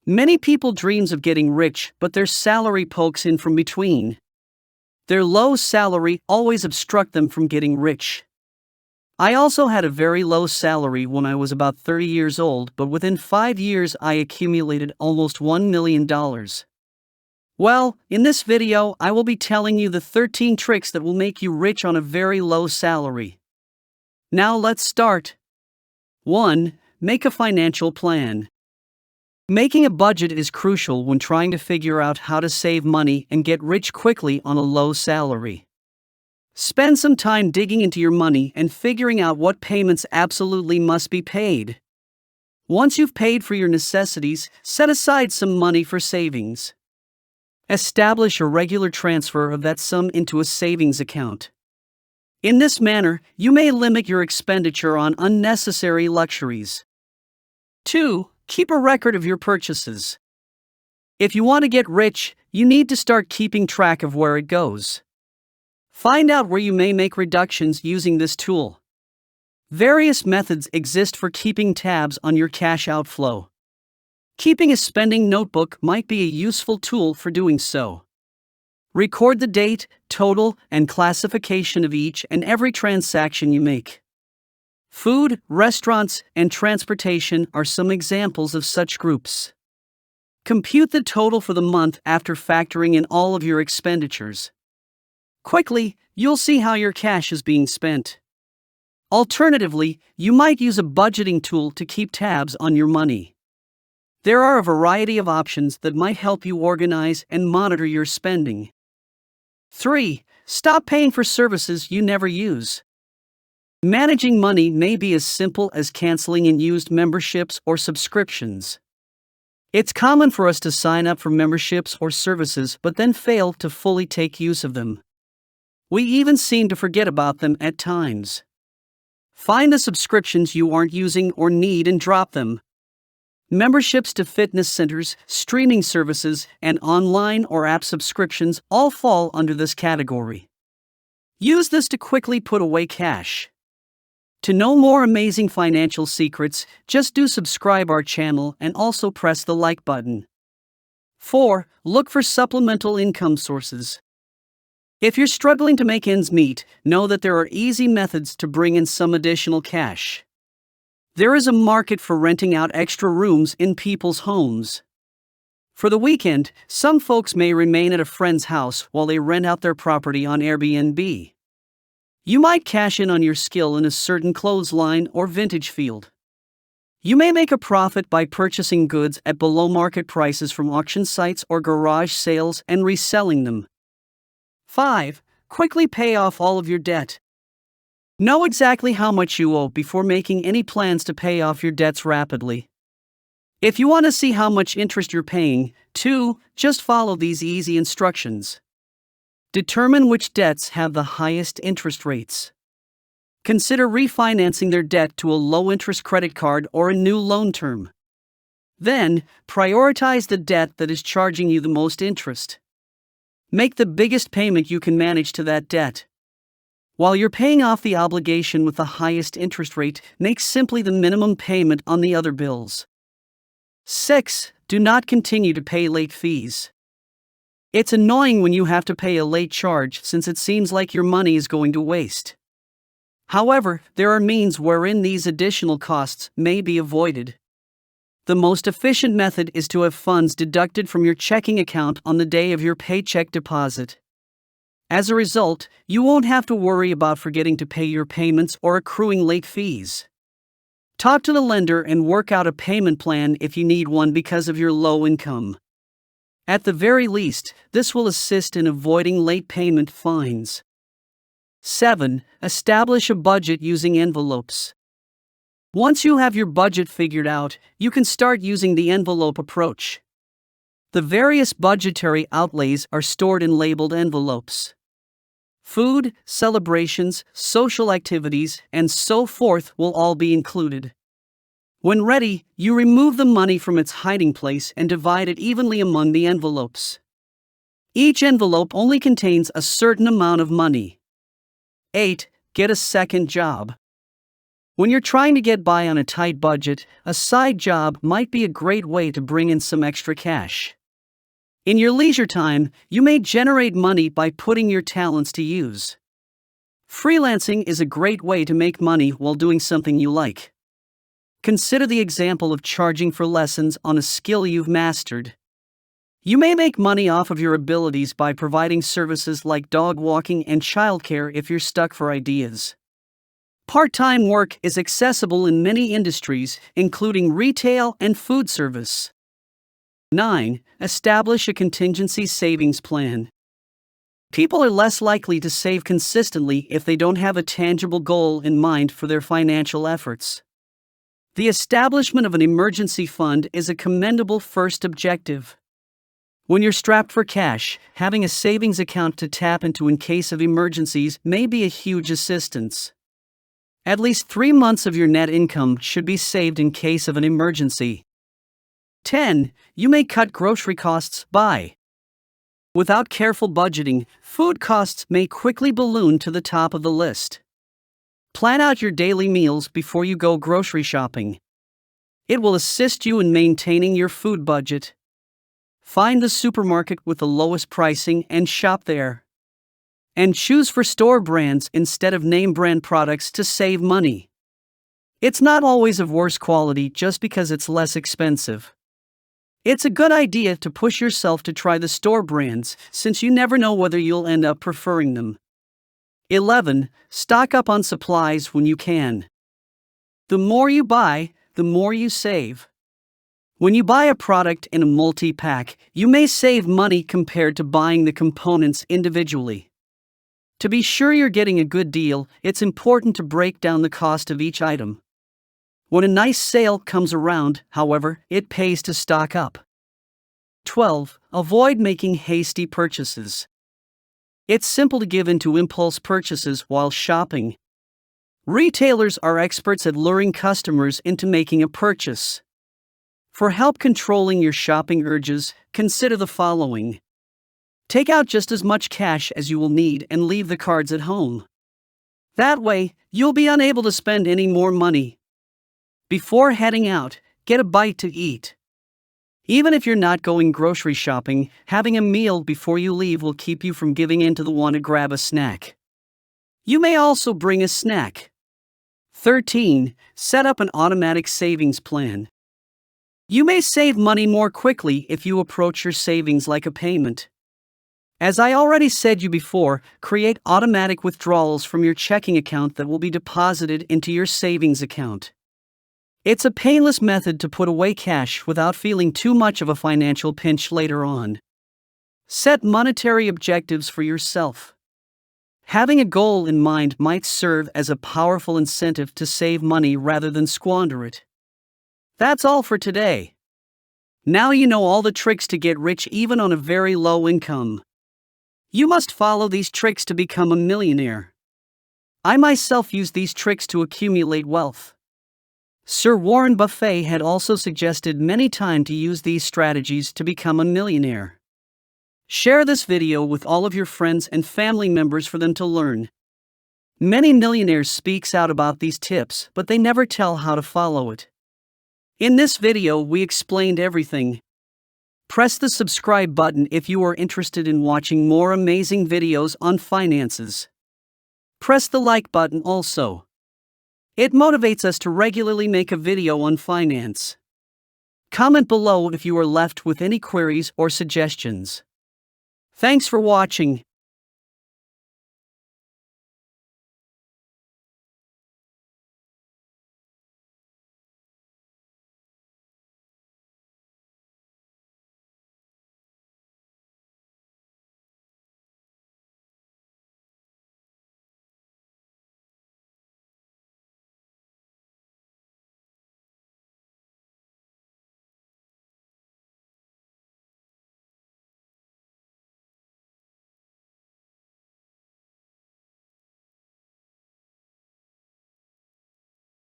Many people dreams of getting rich, but their salary pokes in from between. Their low salary always obstruct them from getting rich. I also had a very low salary when I was about 30 years old, but within 5 years I accumulated almost $1 million. Well, in this video I will be telling you the 13 tricks that will make you rich on a very low salary. Now let's start. 1. Make a financial plan. Making a budget is crucial when trying to figure out how to save money and get rich quickly on a low salary. Spend some time digging into your money and figuring out what payments absolutely must be paid. Once you've paid for your necessities, set aside some money for savings. Establish a regular transfer of that sum into a savings account. In this manner, you may limit your expenditure on unnecessary luxuries. 2. Keep a record of your purchases. If you want to get rich, you need to start keeping track of where it goes. Find out where you may make reductions using this tool. Various methods exist for keeping tabs on your cash outflow. Keeping a spending notebook might be a useful tool for doing so. Record the date, total, and classification of each and every transaction you make. Food, restaurants, and transportation are some examples of such groups. Compute the total for the month after factoring in all of your expenditures. Quickly, you'll see how your cash is being spent. Alternatively, you might use a budgeting tool to keep tabs on your money. There are a variety of options that might help you organize and monitor your spending. 3. Stop paying for services you never use. Managing money may be as simple as canceling unused memberships or subscriptions. It's common for us to sign up for memberships or services but then fail to fully take use of them. We even seem to forget about them at times. Find the subscriptions you aren't using or need and drop them. Memberships to fitness centers, streaming services, and online or app subscriptions all fall under this category. Use this to quickly put away cash. To know more amazing financial secrets, just do subscribe our channel and also press the like button. 4. Look for supplemental income sources. If you're struggling to make ends meet, know that there are easy methods to bring in some additional cash. There is a market for renting out extra rooms in people's homes. For the weekend, some folks may remain at a friend's house while they rent out their property on Airbnb. You might cash in on your skill in a certain clothesline or vintage field. You may make a profit by purchasing goods at below market prices from auction sites or garage sales and reselling them. 5. Quickly pay off all of your debt. Know exactly how much you owe before making any plans to pay off your debts rapidly. If you want to see how much interest you're paying, 2. Just follow these easy instructions. Determine which debts have the highest interest rates. Consider refinancing their debt to a low-interest credit card or a new loan term. Then, prioritize the debt that is charging you the most interest. Make the biggest payment you can manage to that debt. While you're paying off the obligation with the highest interest rate, make simply the minimum payment on the other bills. 6. Do not continue to pay late fees. It's annoying when you have to pay a late charge since it seems like your money is going to waste. However, there are means wherein these additional costs may be avoided. The most efficient method is to have funds deducted from your checking account on the day of your paycheck deposit. As a result, you won't have to worry about forgetting to pay your payments or accruing late fees. Talk to the lender and work out a payment plan if you need one because of your low income. At the very least, this will assist in avoiding late payment fines. 7. Establish a budget using envelopes. Once you have your budget figured out, you can start using the envelope approach. The various budgetary outlays are stored in labeled envelopes. Food, celebrations, social activities, and so forth will all be included. When ready, you remove the money from its hiding place and divide it evenly among the envelopes. Each envelope only contains a certain amount of money. 8. Get a second job. When you're trying to get by on a tight budget, a side job might be a great way to bring in some extra cash. In your leisure time, you may generate money by putting your talents to use. Freelancing is a great way to make money while doing something you like. Consider the example of charging for lessons on a skill you've mastered. You may make money off of your abilities by providing services like dog walking and childcare if you're stuck for ideas. Part-time work is accessible in many industries, including retail and food service. 9. Establish a contingency savings plan. People are less likely to save consistently if they don't have a tangible goal in mind for their financial efforts. The establishment of an emergency fund is a commendable first objective. When you're strapped for cash, having a savings account to tap into in case of emergencies may be a huge assistance. At least 3 months of your net income should be saved in case of an emergency. 10. You may cut grocery costs by. Without careful budgeting, food costs may quickly balloon to the top of the list. Plan out your daily meals before you go grocery shopping. It will assist you in maintaining your food budget. Find the supermarket with the lowest pricing and shop there. And choose for store brands instead of name brand products to save money. It's not always of worse quality just because it's less expensive. It's a good idea to push yourself to try the store brands, since you never know whether you'll end up preferring them. 11. Stock up on supplies when you can. The more you buy, the more you save. When you buy a product in a multi-pack, you may save money compared to buying the components individually. To be sure you're getting a good deal, it's important to break down the cost of each item. When a nice sale comes around, however, it pays to stock up. 12. Avoid making hasty purchases. It's simple to give in to impulse purchases while shopping. Retailers are experts at luring customers into making a purchase. For help controlling your shopping urges, consider the following. Take out just as much cash as you will need and leave the cards at home. That way, you'll be unable to spend any more money. Before heading out, get a bite to eat. Even if you're not going grocery shopping, having a meal before you leave will keep you from giving in to the want to grab a snack. You may also bring a snack. 13. Set up an automatic savings plan. You may save money more quickly if you approach your savings like a payment. As I already said you before, create automatic withdrawals from your checking account that will be deposited into your savings account. It's a painless method to put away cash without feeling too much of a financial pinch later on. Set monetary objectives for yourself. Having a goal in mind might serve as a powerful incentive to save money rather than squander it. That's all for today. Now you know all the tricks to get rich even on a very low income. You must follow these tricks to become a millionaire. I myself use these tricks to accumulate wealth. Sir Warren Buffett had also suggested many times to use these strategies to become a millionaire. Share this video with all of your friends and family members for them to learn. Many millionaires speaks out about these tips, but they never tell how to follow it. In this video, we explained everything. Press the subscribe button if you are interested in watching more amazing videos on finances. Press the like button also. It motivates us to regularly make a video on finance. Comment below if you are left with any queries or suggestions. Thanks for watching.